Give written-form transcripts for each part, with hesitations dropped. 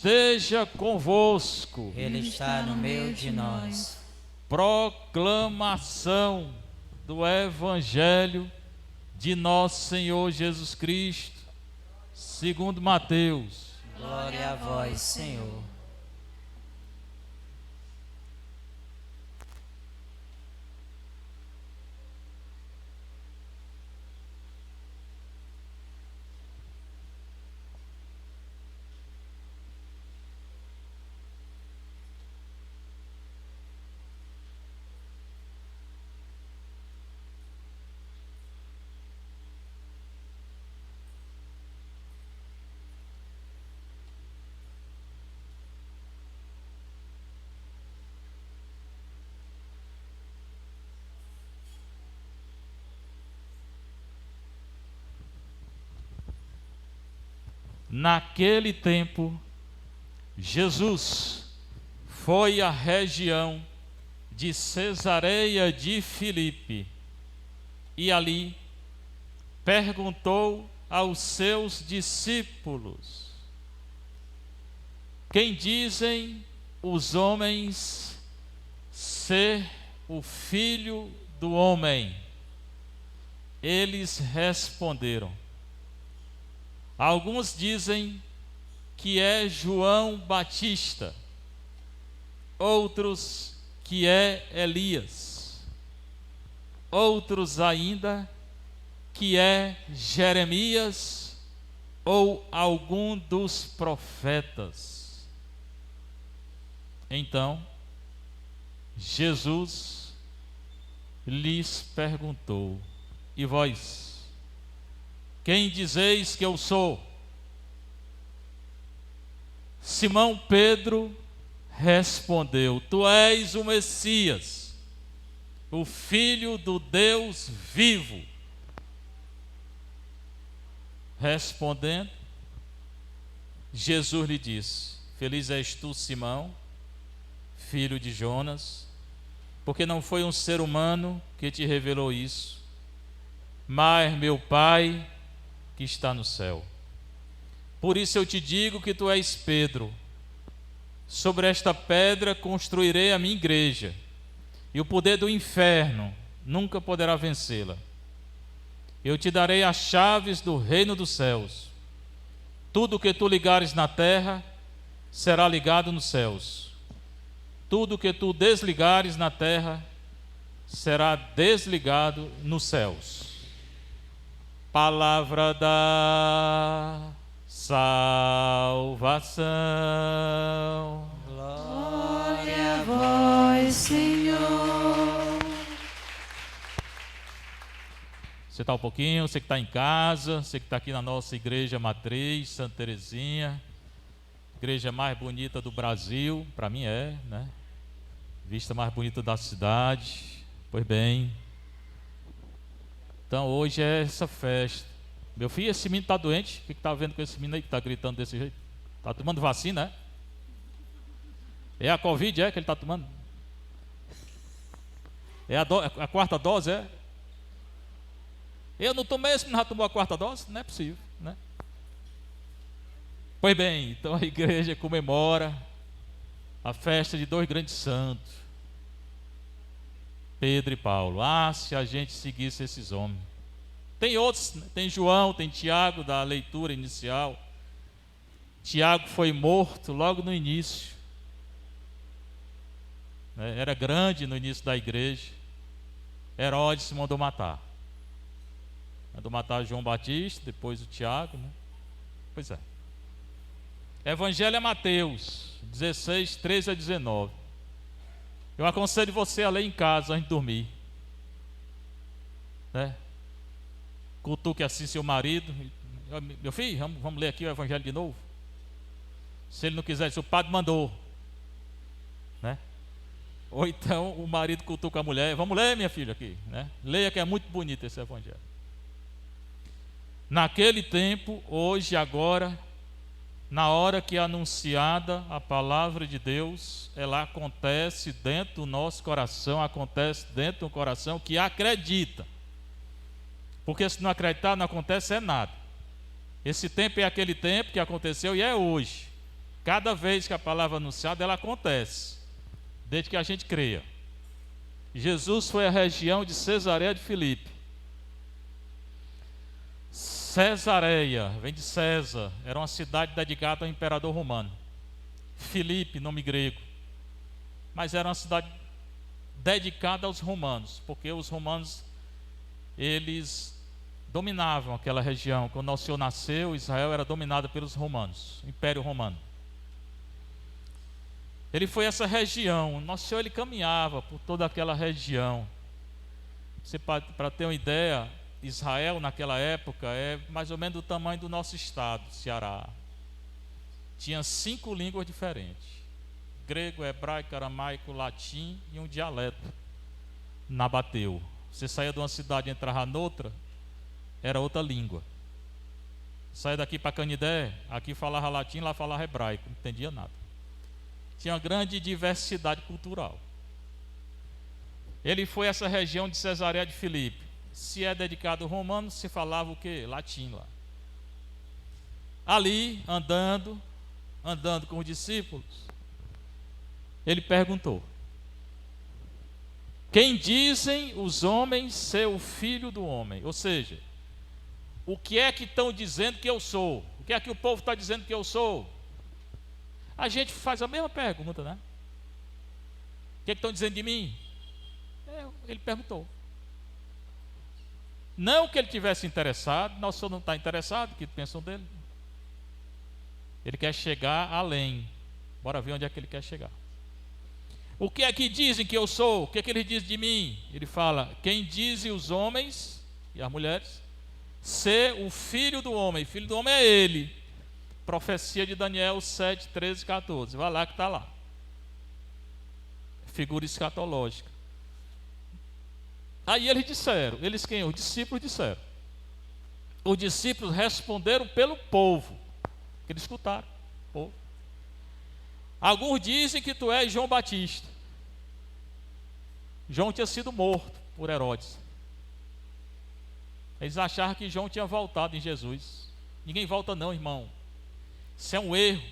Seja convosco. Ele está no meio de nós. Proclamação do Evangelho de nosso Senhor Jesus Cristo, segundo Mateus. Glória a vós, Senhor. Naquele tempo, Jesus foi à região de Cesareia de Filipe e ali perguntou aos seus discípulos: quem dizem os homens ser o Filho do Homem? Eles responderam: alguns dizem que é João Batista, outros que é Elias, outros ainda que é Jeremias ou algum dos profetas. Então, Jesus lhes perguntou: e vós? Quem dizeis que eu sou? Simão Pedro respondeu: tu és o Messias, o Filho do Deus vivo. Respondendo, Jesus lhe disse: feliz és tu, Simão, filho de Jonas, porque não foi um ser humano que te revelou isso, mas meu Pai que está no céu. Por isso eu te digo que tu és Pedro. Sobre esta pedra construirei a minha igreja, e o poder do inferno nunca poderá vencê-la. Eu te darei as chaves do reino dos céus. Tudo que tu ligares na terra será ligado nos céus. Tudo que tu desligares na terra será desligado nos céus. Palavra da salvação. Glória a vós, Senhor. Você está um pouquinho, você que está em casa, você que está aqui na nossa igreja matriz, Santa Terezinha, igreja mais bonita do Brasil, para mim é, né? Vista mais bonita da cidade. Pois bem, então hoje é essa festa. Meu filho, esse menino está doente. O que está vendo com esse menino aí que está gritando desse jeito? Está tomando vacina, é? É a Covid, que ele está tomando? É a quarta dose, é? Eu não tomei, esse menino já tomou a quarta dose? Não é possível, né? Pois bem, então a igreja comemora a festa de dois grandes santos, Pedro e Paulo. Ah, se a gente seguisse esses homens. Tem outros, tem João, tem Tiago, da leitura inicial. Tiago foi morto logo no início, né? Era grande no início da igreja. Herodes mandou matar. Mandou matar João Batista, depois o Tiago, né? Pois é. Evangelho é Mateus 16, 13 a 19. Eu aconselho você a ler em casa antes de dormir, né? Cutuque assim seu marido: meu filho, vamos ler aqui o Evangelho de novo. Se ele não quiser, se o padre mandou, né? Ou então o marido cutuca a mulher: vamos ler, minha filha, aqui, né? Leia, que é muito bonito esse Evangelho. Naquele tempo, hoje, agora, na hora que é anunciada a palavra de Deus, ela acontece dentro do nosso coração, acontece dentro do coração que acredita. Porque se não acreditar, não acontece nada. Esse tempo é aquele tempo que aconteceu e é hoje. Cada vez que a palavra é anunciada, ela acontece, desde que a gente creia. Jesus foi à região de Cesareia de Filipe. Cesareia, vem de César, era uma cidade dedicada ao imperador romano. Filipe, nome grego. Mas era uma cidade dedicada aos romanos, porque os romanos, eles dominavam aquela região. Quando o Senhor nasceu, Israel era dominada pelos romanos, Império Romano. Ele foi a essa região. Nosso Senhor, ele caminhava por toda aquela região. Para ter uma ideia, Israel naquela época é mais ou menos do tamanho do nosso estado, Ceará. Tinha 5 línguas diferentes: grego, hebraico, aramaico, latim e um dialeto, nabateu. Você saía de uma cidade e entrava noutra, era outra língua. Saía daqui para Canidé, aqui falava latim, lá falava hebraico, não entendia nada. Tinha uma grande diversidade cultural. Ele foi a essa região de Cesareia de Filipe. Se é dedicado ao romano, se falava o quê? Latim lá. Ali, andando com os discípulos, ele perguntou: quem dizem os homens ser o filho do homem? Ou seja, o que é que estão dizendo que eu sou? O que é que o povo está dizendo que eu sou? A gente faz a mesma pergunta, né? O que é que estão dizendo de mim? Ele perguntou. Não que ele tivesse interessado, nosso Senhor não está interessado, o que pensam dele? Ele quer chegar além. Bora ver onde é que ele quer chegar. O que é que dizem que eu sou? O que é que ele diz de mim? Ele fala: quem dizem os homens e as mulheres ser o filho do homem? Filho do homem é ele. Profecia de Daniel 7, 13 e 14. Vai lá que está lá. Figura escatológica. Aí eles disseram, eles quem? Os discípulos disseram. Os discípulos responderam pelo povo, que eles escutaram. Povo. Alguns dizem que tu és João Batista. João tinha sido morto por Herodes. Eles acharam que João tinha voltado em Jesus. Ninguém volta não, irmão. Isso é um erro.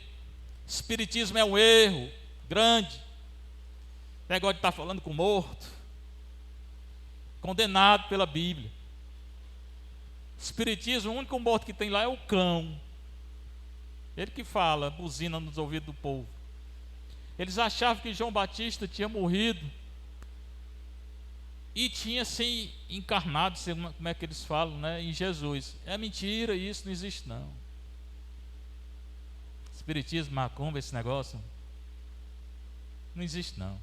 Espiritismo é um erro grande. Negócio de estar falando com morto, condenado pela Bíblia. Espiritismo, o único morto que tem lá é o cão. Ele que fala, buzina nos ouvidos do povo. Eles achavam que João Batista tinha morrido e tinha se encarnado, como é que eles falam, né, em Jesus. É mentira, isso não existe não. Espiritismo, macumba, esse negócio não existe não.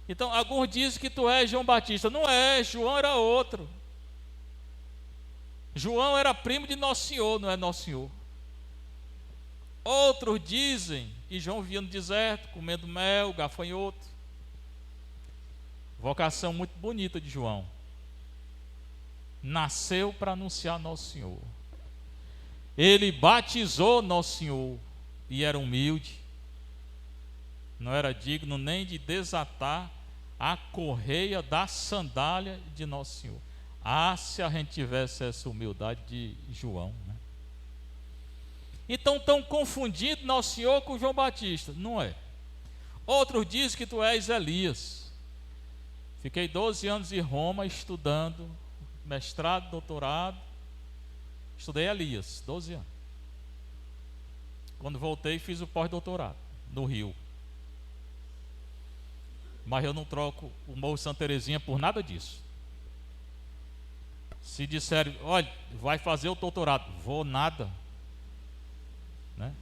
Então alguns dizem que tu és João Batista. Não é, João era outro. João era primo de Nosso Senhor, não é Nosso Senhor. Outros dizem que João vivia no deserto, comendo mel, gafanhoto. Vocação muito bonita de João. Nasceu para anunciar Nosso Senhor. Ele batizou Nosso Senhor e era humilde. Não era digno nem de desatar a correia da sandália de Nosso Senhor. Ah, se a gente tivesse essa humildade de João, né? Então estão confundindo Nosso Senhor com João Batista. Não é. Outros dizem que tu és Elias. Fiquei 12 anos em Roma estudando, mestrado, doutorado. Estudei Elias, 12 anos. Quando voltei, fiz o pós-doutorado no Rio. Mas eu não troco o Morro Santa Terezinha por nada disso. Se disserem, olha, vai fazer o doutorado, vou nada, né?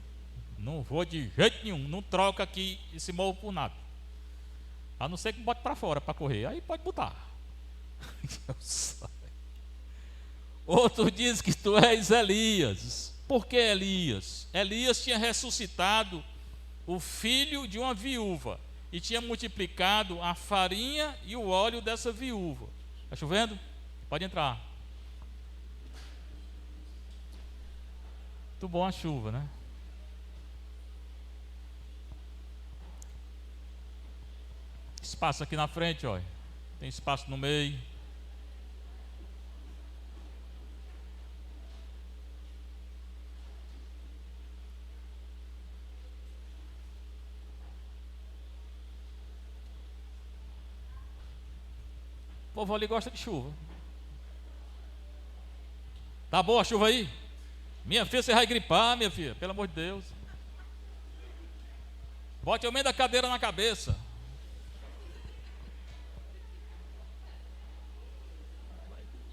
Não vou de jeito nenhum, não troca aqui esse morro por nada. A não ser que bote para fora para correr, aí pode botar. Outro diz que tu és Elias. Por que Elias? Elias tinha ressuscitado o filho de uma viúva e tinha multiplicado a farinha e o óleo dessa viúva. Está chovendo? Pode entrar. Muito bom a chuva, né? Espaço aqui na frente, olha. Tem espaço no meio. povo ali gosta de chuva. Tá boa a chuva aí? Minha filha, você vai gripar, minha filha, pelo amor de Deus. Bote o meio da cadeira na cabeça.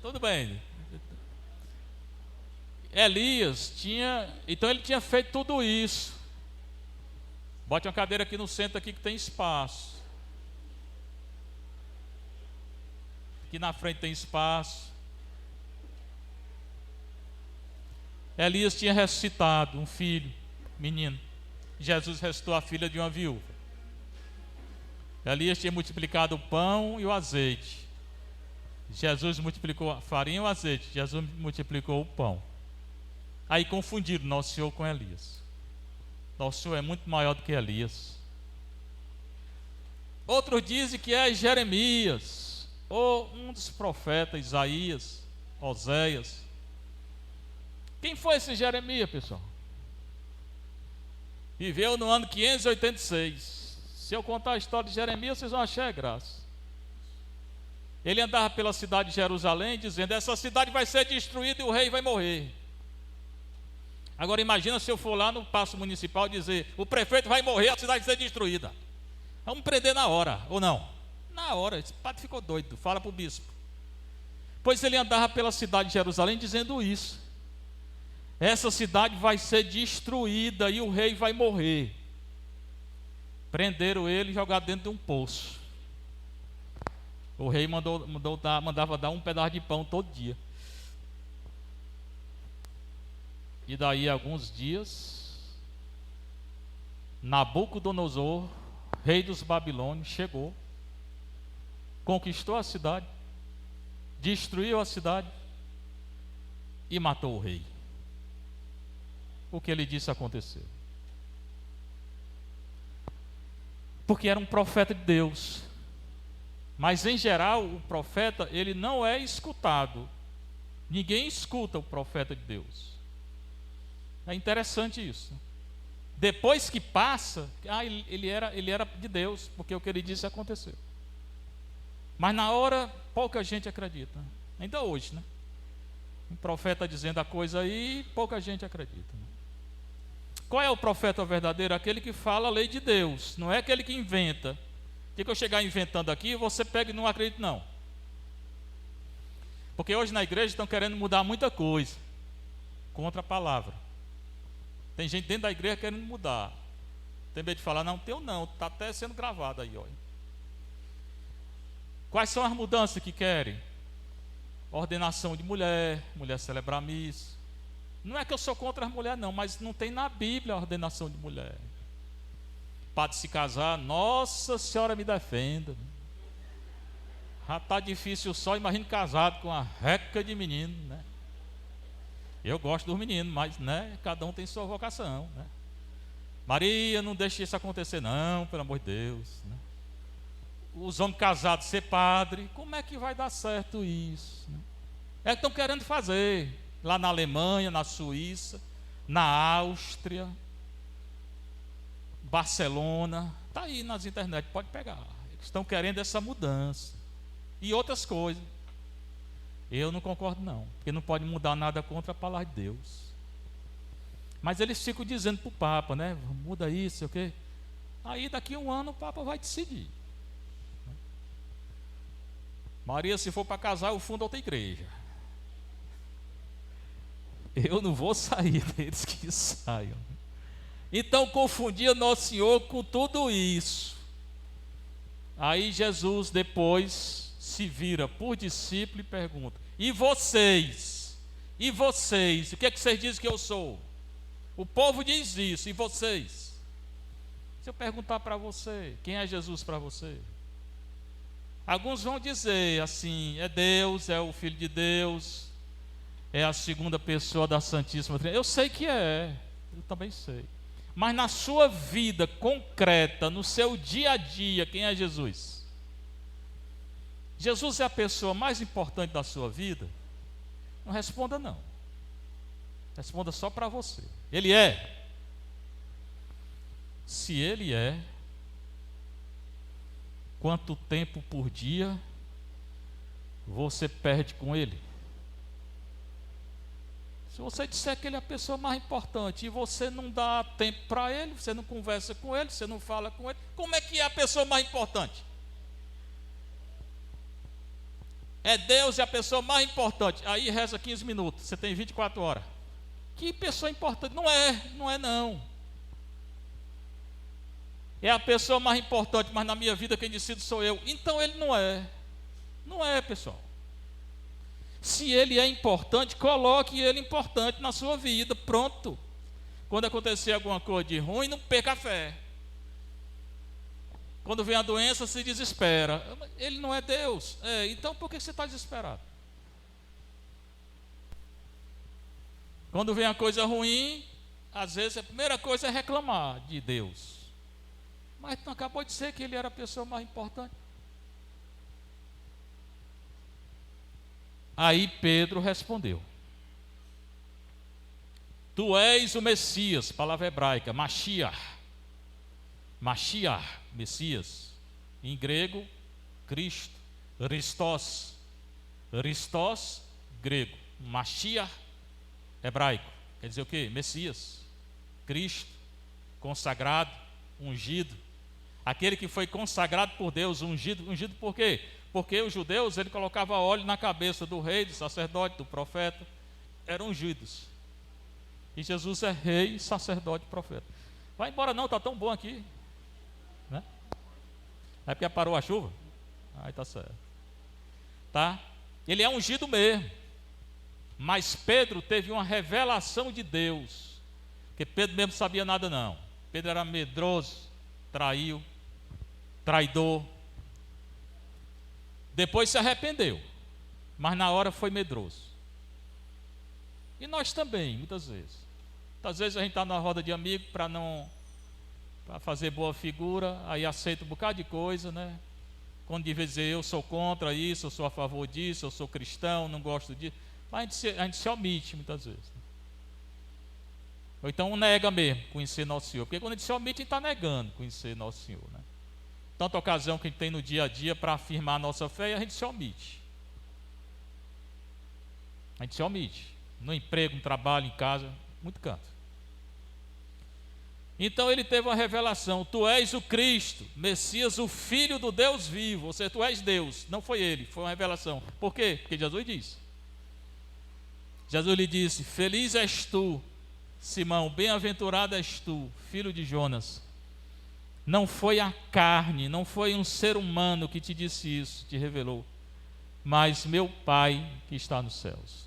Tudo bem. Elias tinha, então ele tinha feito tudo isso. Bote uma cadeira aqui no centro aqui que tem espaço. Aqui na frente tem espaço. Elias tinha ressuscitado um filho, menino. Jesus ressuscitou a filha de uma viúva. Elias tinha multiplicado o pão e o azeite. Jesus multiplicou a farinha e o azeite. Jesus multiplicou o pão. Aí confundiram Nosso Senhor com Elias. Nosso Senhor é muito maior do que Elias. Outros dizem que é Jeremias, ou um dos profetas, Isaías, Oséias. Quem foi esse Jeremias, pessoal? Viveu no ano 586. Se eu contar a história de Jeremias, vocês vão achar graça. Ele andava pela cidade de Jerusalém dizendo: essa cidade vai ser destruída e o rei vai morrer. Agora imagina se eu for lá no Paço Municipal dizer: o prefeito vai morrer, a cidade vai ser destruída. Vamos prender na hora, ou não? Na hora. Esse padre ficou doido, fala para o bispo. Pois ele andava pela cidade de Jerusalém dizendo isso: essa cidade vai ser destruída e o rei vai morrer. Prenderam ele e jogaram dentro de um poço. O rei mandava dar um pedaço de pão todo dia. E daí a alguns dias, Nabucodonosor, rei dos Babilônios, chegou, conquistou a cidade, destruiu a cidade e matou o rei. O que ele disse aconteceu. Porque era um profeta de Deus. Mas em geral o profeta, ele não é escutado. Ninguém escuta o profeta de Deus. É interessante isso. Depois que passa, ele era de Deus, porque o que ele disse aconteceu. Mas na hora pouca gente acredita. Ainda hoje, né? Um profeta dizendo a coisa aí, pouca gente acredita. Qual é o profeta verdadeiro? Aquele que fala a lei de Deus, não é aquele que inventa. Que eu chegar inventando aqui, você pega e não acredita, não. Porque hoje na igreja estão querendo mudar muita coisa contra a palavra. Tem gente dentro da igreja querendo mudar. Tem medo de falar: não, teu não, está até sendo gravado aí, olha. Quais são as mudanças que querem? Ordenação de mulher celebrar missa. Não é que eu sou contra as mulheres, não, mas não tem na Bíblia a ordenação de mulher. Padre se casar, Nossa Senhora me defenda. Já está difícil só, imagine casado com uma reca de menino, né? Eu gosto dos meninos, mas né, cada um tem sua vocação, né? Maria, não deixe isso acontecer não, pelo amor de Deus, né? Os homens casados ser padre, como é que vai dar certo isso, né? É que estão querendo fazer lá na Alemanha, na Suíça, na Áustria, Barcelona, está aí nas internet, pode pegar. Eles estão querendo essa mudança e outras coisas. Eu não concordo não, porque não pode mudar nada contra a palavra de Deus. Mas eles ficam dizendo para o Papa, né? Muda isso, sei o quê. Aí daqui a um ano o Papa vai decidir. Maria, se for para casar, eu fundo outra igreja. Eu não vou sair deles que saiam. Então confundia Nosso Senhor com tudo isso. Aí Jesus depois se vira por discípulo e pergunta: e vocês? E vocês? O que é que vocês dizem que eu sou? O povo diz isso, e vocês? Se eu perguntar para você, quem é Jesus para você? Alguns vão dizer assim: é Deus, é o Filho de Deus, é a segunda pessoa da Santíssima Trindade. Eu sei que é, eu também sei. Mas na sua vida concreta, no seu dia a dia, quem é Jesus? Jesus é a pessoa mais importante da sua vida? Não responda não. Responda só para você. Ele é. Se ele é, quanto tempo por dia você perde com ele. Se você disser que ele é a pessoa mais importante e você não dá tempo para ele, você não conversa com ele, você não fala com ele, como é que é a pessoa mais importante? É Deus, é a pessoa mais importante. Aí reza 15 minutos, você tem 24 horas. Que pessoa importante? Não é não. É a pessoa mais importante, mas na minha vida quem decide sou eu. Então ele não é. Não é, pessoal. Se ele é importante, coloque ele importante na sua vida, pronto. Quando acontecer alguma coisa de ruim, não perca a fé. Quando vem a doença, se desespera. Ele não é Deus. Então por que você está desesperado? Quando vem a coisa ruim, às vezes a primeira coisa é reclamar de Deus. Mas não acabou de ser que ele era a pessoa mais importante. Aí Pedro respondeu: Tu és o Messias, palavra hebraica, Mashiach, Messias, em grego, Cristo, Christos, grego, Mashiach, hebraico, quer dizer o quê? Messias, Cristo, consagrado, ungido, aquele que foi consagrado por Deus, ungido por quê? Porque os judeus, ele colocava óleo na cabeça do rei, do sacerdote, do profeta, eram ungidos. E Jesus é rei, sacerdote, profeta. Vai embora não, está tão bom aqui, né? É porque parou a chuva? Aí está certo, tá? Ele é ungido mesmo. Mas Pedro teve uma revelação de Deus, porque Pedro mesmo não sabia nada não. Pedro era medroso, traidor. Depois se arrependeu, mas na hora foi medroso. E nós também, muitas vezes. Muitas vezes a gente está na roda de amigos para fazer boa figura, aí aceita um bocado de coisa, né? Quando devia dizer eu sou contra isso, eu sou a favor disso, eu sou cristão, não gosto disso. Mas a gente se omite muitas vezes. Ou então nega mesmo conhecer Nosso Senhor. Porque quando a gente se omite, a gente está negando conhecer Nosso Senhor, né? Tanta ocasião que a gente tem no dia a dia para afirmar a nossa fé e a gente se omite. A gente se omite. No emprego, no trabalho, em casa, muito canto. Então ele teve uma revelação: Tu és o Cristo, Messias, o Filho do Deus vivo. Ou seja, tu és Deus. Não foi ele, foi uma revelação. Por quê? Porque Jesus disse. Jesus lhe disse: Feliz és tu, Simão, bem-aventurado és tu, filho de Jonas. Não foi a carne, não foi um ser humano que te disse isso, te revelou, mas meu Pai que está nos céus.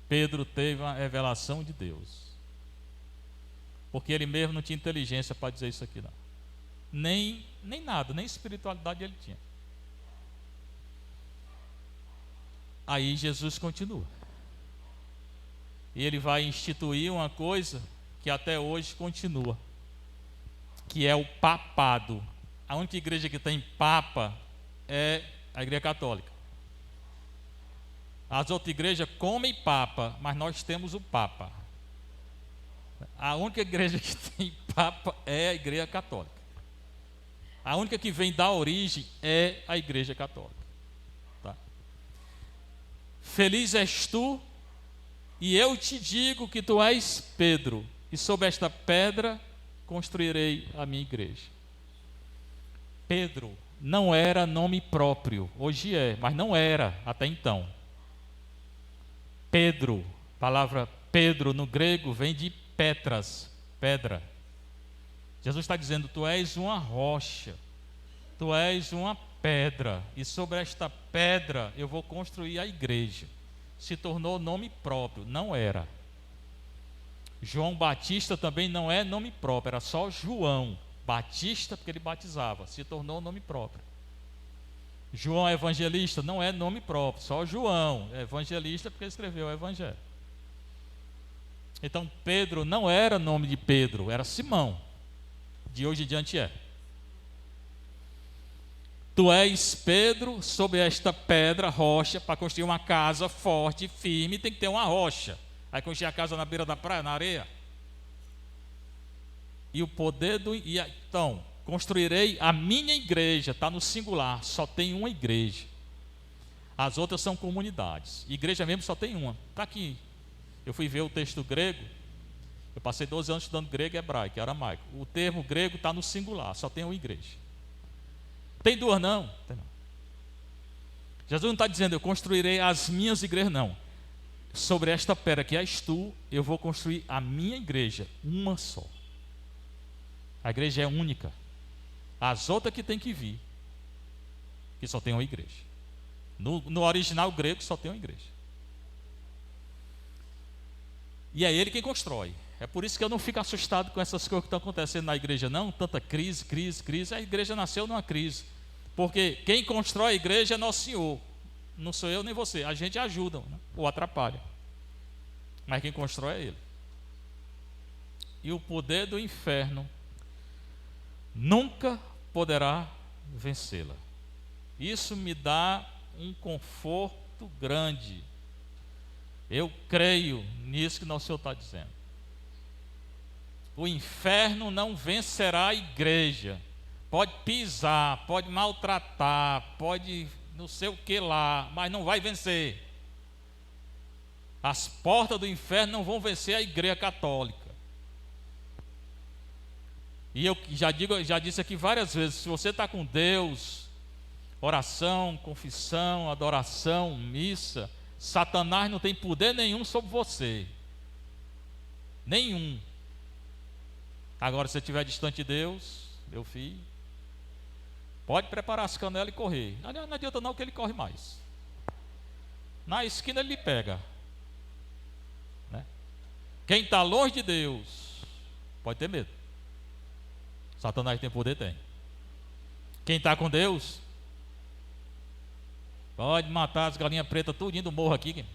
Pedro teve uma revelação de Deus, porque ele mesmo não tinha inteligência para dizer isso aqui não. Nem nada, nem espiritualidade ele tinha. Aí Jesus continua. E ele vai instituir uma coisa que até hoje continua, que é o papado. A única igreja que tem papa é a igreja católica. As outras igrejas comem papa, mas nós temos o papa. A única igreja que tem papa é a igreja católica. A única que vem da origem é a igreja católica. Tá? Feliz és tu, e eu te digo que tu és Pedro, e sobre esta pedra construirei a minha igreja. Pedro não era nome próprio, hoje é, mas não era até então. Pedro, palavra Pedro no grego vem de Petras, pedra. Jesus está dizendo: tu és uma rocha, tu és uma pedra, e sobre esta pedra eu vou construir a igreja. Se tornou nome próprio, não era. João Batista também não é nome próprio, era só João Batista, porque ele batizava, se tornou nome próprio. João Evangelista não é nome próprio, só João Evangelista, porque ele escreveu o Evangelho. Então Pedro não era nome de Pedro, era Simão. De hoje em diante é. Tu és Pedro, sobre esta pedra, rocha, para construir uma casa forte, firme, tem que ter uma rocha. Aí construir a casa na beira da praia, na areia. E o poder do... Então, construirei a minha igreja, está no singular, só tem uma igreja. As outras são comunidades. Igreja mesmo só tem uma. Está aqui. Eu fui ver o texto grego. Eu passei 12 anos estudando grego e hebraico, aramaico. O termo grego está no singular, só tem uma igreja. Tem duas não? Tem não. Jesus não está dizendo, eu construirei as minhas igrejas, não. Sobre esta pedra que és tu, eu vou construir a minha igreja, uma só. A igreja é única. As outras que tem que vir, que só tem uma igreja. No original grego só tem uma igreja. E é ele quem constrói. É por isso que eu não fico assustado com essas coisas que estão acontecendo na igreja, não. Tanta crise. A igreja nasceu numa crise. Porque quem constrói a igreja é nosso Senhor. Não sou eu nem você. A gente ajuda, né? Ou atrapalha. Mas quem constrói é Ele. E o poder do inferno nunca poderá vencê-la. Isso me dá um conforto grande. Eu creio nisso que nosso Senhor está dizendo. O inferno não vencerá a igreja. Pode pisar, pode maltratar, pode não sei o que lá, mas não vai vencer. As portas do inferno não vão vencer a igreja católica. E eu já disse aqui várias vezes, se você está com Deus, oração, confissão, adoração, missa, Satanás não tem poder nenhum sobre você. Nenhum. Agora, se você estiver distante de Deus, meu filho, pode preparar as canelas e correr. Não adianta não que ele corre mais. Na esquina ele lhe pega, né? Quem está longe de Deus pode ter medo. Satanás tem poder? Tem. Quem está com Deus pode matar as galinhas pretas tudinho do morro aqui.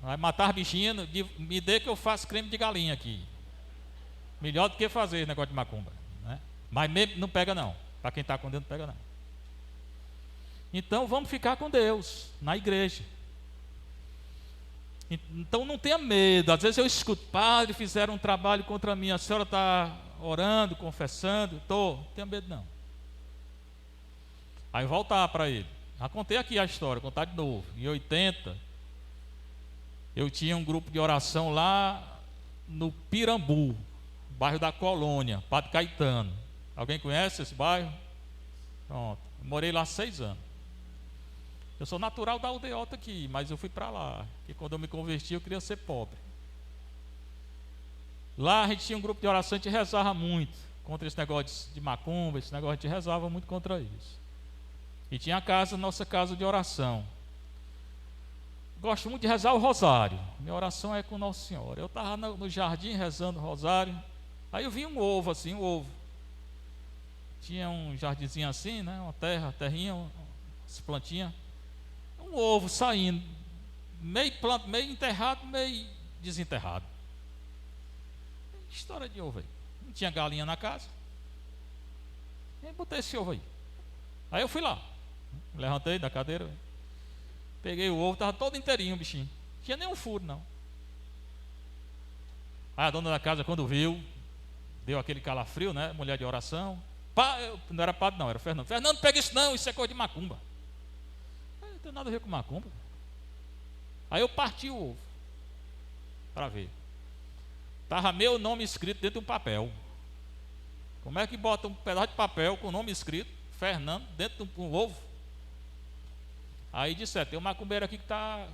Vai matar as bichinhas. Me dê que eu faço creme de galinha aqui. Melhor do que fazer esse negócio de macumba, né? Mas mesmo não pega não. Para quem está com Deus não pega não. Então vamos ficar com Deus na igreja. Então não tenha medo. Às vezes eu escuto, padre, fizeram um trabalho contra mim, a senhora está orando, confessando. Estou, não tenha medo não. Aí voltar para ele. Já contei aqui a história, vou contar de novo. Em 80, eu tinha um grupo de oração lá no Pirambu, bairro da Colônia, Padre Caetano. Alguém conhece esse bairro? Pronto. Eu morei lá 6 anos. Eu sou natural da aldeota aqui, mas eu fui para lá, porque quando eu me converti eu queria ser pobre. Lá a gente tinha um grupo de oração, a gente rezava muito contra esse negócio de macumba, esse negócio, a gente rezava muito contra isso. E tinha a casa, nossa casa de oração. Gosto muito de rezar o rosário. Minha oração é com Nossa Senhora. Eu estava no jardim rezando o rosário. Aí eu vi um ovo assim, um ovo. Tinha um jardinzinho assim, né? Uma terrinha, umas plantinhas. Um ovo saindo. Meio planta, meio enterrado, meio desenterrado. Que história de ovo aí. Não tinha galinha na casa. E botei esse ovo aí. Aí eu fui lá. Levantei da cadeira. Peguei o ovo, estava todo inteirinho o bichinho. Não tinha nenhum furo, não. Aí a dona da casa, quando viu, deu aquele calafrio, né? Mulher de oração. Não era padre, não, era Fernando. Fernando, pega isso não, isso é coisa de macumba. Não tem nada a ver com macumba. Aí eu parti o ovo para ver. Estava meu nome escrito dentro de um papel. Como é que bota um pedaço de papel com o nome escrito, Fernando, dentro de um ovo? Aí disse, tem um macumbeiro aqui que está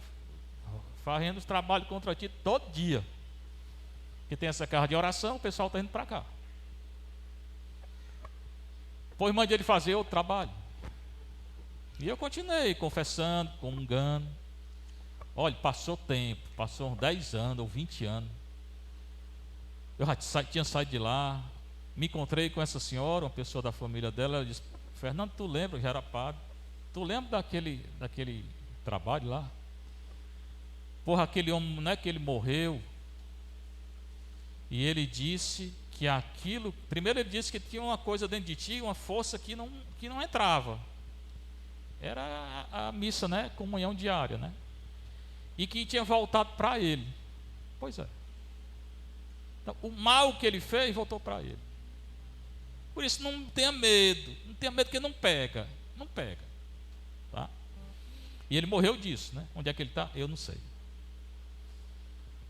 fazendo os trabalhos contra ti todo dia. Que tem essa casa de oração, o pessoal está indo para cá. Pois mande ele fazer outro trabalho. E eu continuei confessando, comungando. Olha, passou tempo, passou uns 10 anos ou 20 anos. Eu já tinha saído de lá. Me encontrei com essa senhora, uma pessoa da família dela. Ela disse, Fernando, tu lembra, já era padre. Tu lembra daquele trabalho lá? Porra, aquele homem, não é que ele morreu? E ele disse que aquilo... Primeiro ele disse que tinha uma coisa dentro de ti, uma força que não entrava. Era a missa, né? Comunhão diária, né? E que tinha voltado para ele. Pois é. Então, o mal que ele fez voltou para ele. Por isso não tenha medo. Não tenha medo porque não pega. Não pega. Tá? E ele morreu disso, né? Onde é que ele está? Eu não sei.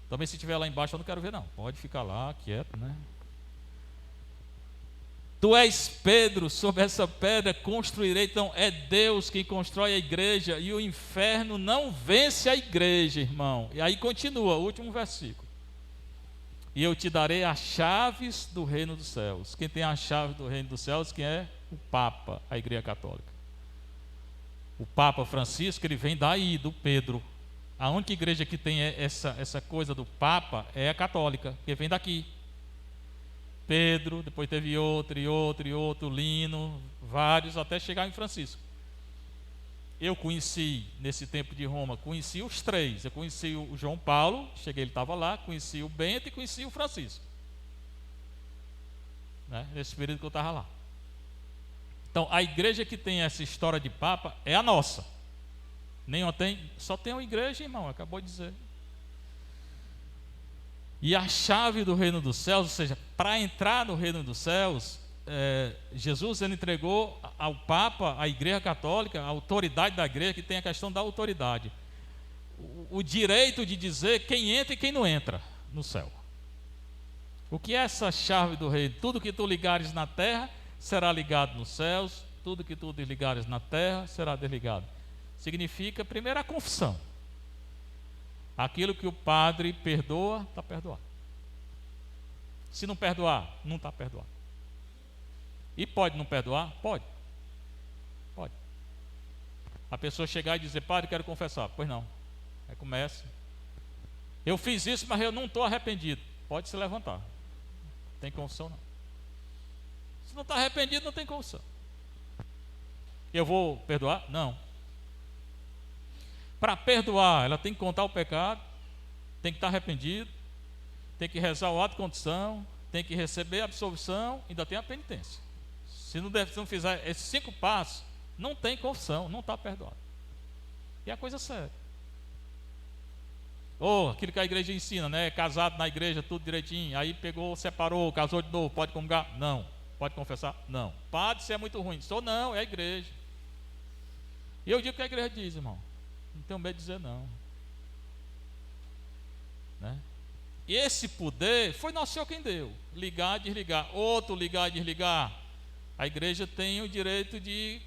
Também se estiver lá embaixo eu não quero ver não. Pode ficar lá, quieto, né? Tu és Pedro, sobre essa pedra construirei. Então é Deus quem constrói a igreja, e o inferno não vence a igreja, irmão. E aí continua, o último versículo. E eu te darei as chaves do reino dos céus. Quem tem a chave do reino dos céus? Quem é? O Papa, a Igreja Católica. O Papa Francisco, ele vem daí, do Pedro. A única igreja que tem essa coisa do Papa é a católica, que vem daqui. Pedro, depois teve outro, e outro, e outro, Lino, vários, até chegar em Francisco. Eu conheci, nesse tempo de Roma, conheci os três. Eu conheci o João Paulo, cheguei, ele estava lá, conheci o Bento e conheci o Francisco. Né? Nesse período que eu estava lá. Então, a igreja que tem essa história de Papa é a nossa. Nenhuma tem, só tem uma igreja, irmão, acabou de dizer. E a chave do reino dos céus, ou seja, para entrar no reino dos céus, Jesus ele entregou ao Papa, à Igreja Católica, a autoridade da igreja, que tem a questão da autoridade, o direito de dizer quem entra e quem não entra no céu. O que é essa chave do reino? Tudo que tu ligares na terra será ligado nos céus, tudo que tu desligares na terra será desligado. Significa, primeiro, a confissão. Aquilo que o padre perdoa, está perdoado. Se não perdoar, não está perdoado. E pode não perdoar? Pode. Pode. A pessoa chegar e dizer, padre, quero confessar. Pois não. Aí começa. Eu fiz isso, mas eu não estou arrependido. Pode se levantar. Não tem confissão não. Se não está arrependido, não tem confissão. Eu vou perdoar? Não. Para perdoar, ela tem que contar o pecado, tem que estar arrependido, tem que rezar o ato de contrição, tem que receber a absolvição, ainda tem a penitência. Se não fizer esses 5 passos, não tem confissão, não está perdoado. E é a coisa séria. Ou aquilo que a igreja ensina, né? Casado na igreja, tudo direitinho, aí pegou, separou, casou de novo, pode comungar? Não. Pode confessar? Não. Padre, se é muito ruim. Sou não, é a igreja. E eu digo o que a igreja diz, irmão. Não tenho medo de dizer não. Né? E esse poder foi nosso Senhor quem deu. Ligar, desligar. Outro ligar, desligar. A igreja tem o direito de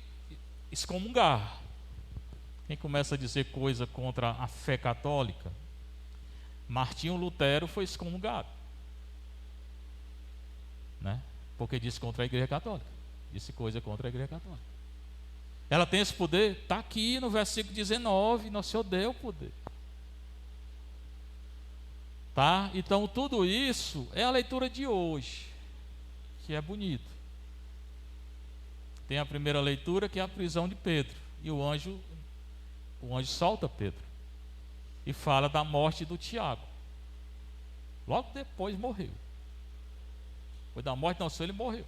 excomungar. Quem começa a dizer coisa contra a fé católica? Martinho Lutero foi excomungado. Né? Porque disse contra a igreja católica. Disse coisa contra a igreja católica. Ela tem esse poder? Está aqui no versículo 19, nosso Senhor deu o poder. Tá? Então tudo isso é a leitura de hoje, que é bonito. Tem a primeira leitura, que é a prisão de Pedro. E o anjo solta Pedro. E fala da morte do Tiago. Logo depois morreu. Foi da morte, não, ele morreu.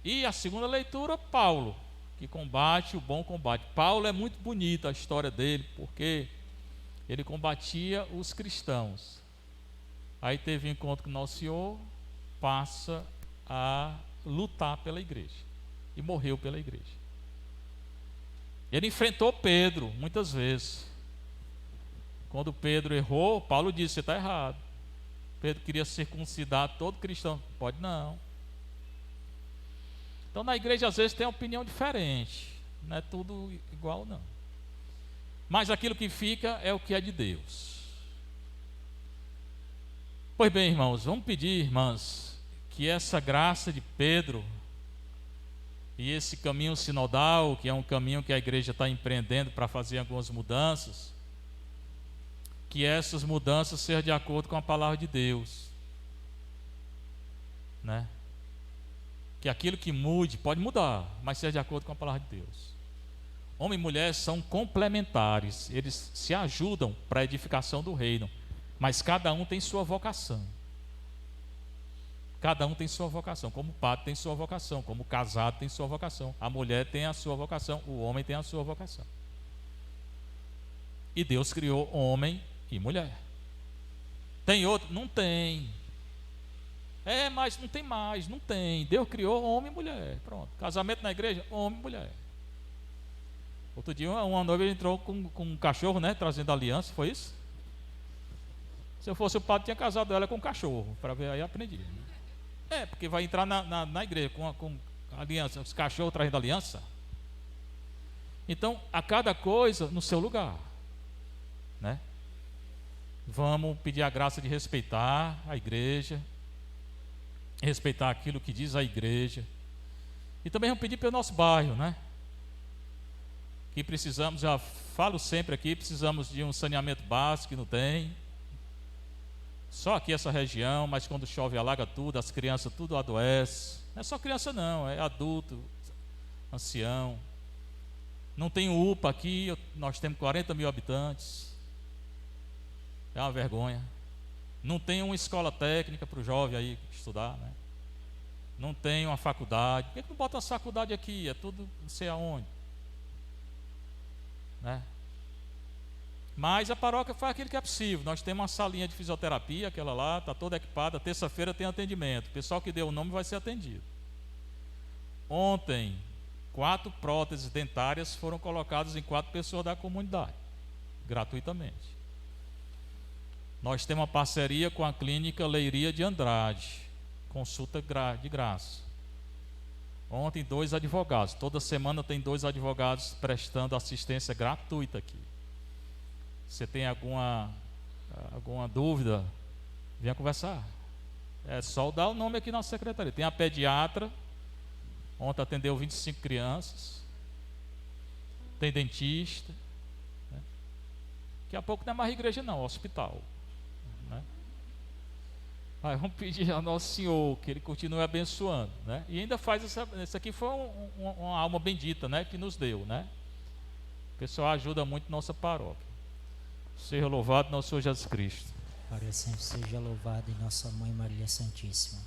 E a segunda leitura, Paulo, que combate o bom combate. Paulo é muito bonita a história dele, porque ele combatia os cristãos. Aí teve um encontro com o nosso Senhor, passa a lutar pela igreja. E morreu pela igreja. Ele enfrentou Pedro muitas vezes. Quando Pedro errou, Paulo disse, você está errado. Pedro queria circuncidar todo cristão. Pode não. Então na igreja às vezes tem uma opinião diferente. Não é tudo igual não. Mas aquilo que fica é o que é de Deus. Pois bem, irmãos, vamos pedir, irmãs, que essa graça de Pedro e esse caminho sinodal, que é um caminho que a igreja está empreendendo para fazer algumas mudanças, que essas mudanças sejam de acordo com a palavra de Deus, né? Que aquilo que mude, pode mudar, mas seja de acordo com a palavra de Deus. Homem e mulher são complementares, eles se ajudam para a edificação do reino, mas cada um tem sua vocação. Cada um tem sua vocação, como o padre tem sua vocação, como o casado tem sua vocação, a mulher tem a sua vocação, o homem tem a sua vocação. E Deus criou homem e mulher. Tem outro? Não tem. Mas não tem mais, não tem. Deus criou homem e mulher. Pronto. Casamento na igreja, homem e mulher. Outro dia uma noiva entrou com um cachorro, né? Trazendo aliança, foi isso? Se eu fosse o padre, tinha casado ela com um cachorro, para ver, aí aprendi. Porque vai entrar na igreja com aliança, os cachorros trazendo aliança. Então, a cada coisa no seu lugar, né? Vamos pedir a graça de respeitar a igreja, respeitar aquilo que diz a igreja, e também vamos pedir pelo nosso bairro, né? Que precisamos, já falo sempre aqui, precisamos de um saneamento básico que não tem. Só aqui essa região, mas quando chove alaga tudo, as crianças tudo adoecem. Não é só criança não, é adulto, ancião. Não tem UPA aqui, nós temos 40 mil habitantes. É uma vergonha. Não tem uma escola técnica para o jovem aí estudar, né? Não tem uma faculdade. Por que não bota uma faculdade aqui? É tudo não sei aonde, né? Mas a paróquia faz aquilo que é possível. Nós temos uma salinha de fisioterapia, aquela lá, está toda equipada. Terça-feira tem atendimento. O pessoal que deu o nome vai ser atendido. Ontem, 4 próteses dentárias foram colocadas em 4 pessoas da comunidade, gratuitamente. Nós temos uma parceria com a clínica Leiria de Andrade, consulta de graça. Ontem 2 advogados, toda semana tem 2 advogados prestando assistência gratuita aqui. Você tem alguma dúvida, venha conversar. É só dar o nome aqui na secretaria. Tem a pediatra, ontem atendeu 25 crianças. Tem dentista, né? Daqui a pouco não é mais igreja não, é hospital, né? Aí vamos pedir ao Nosso Senhor que Ele continue abençoando, né? E ainda faz isso aqui foi uma alma bendita, né? Que nos deu, né? O pessoal ajuda muito nossa paróquia. Seja louvado nosso Senhor Jesus Cristo. Para sempre seja louvado em nossa Mãe Maria Santíssima.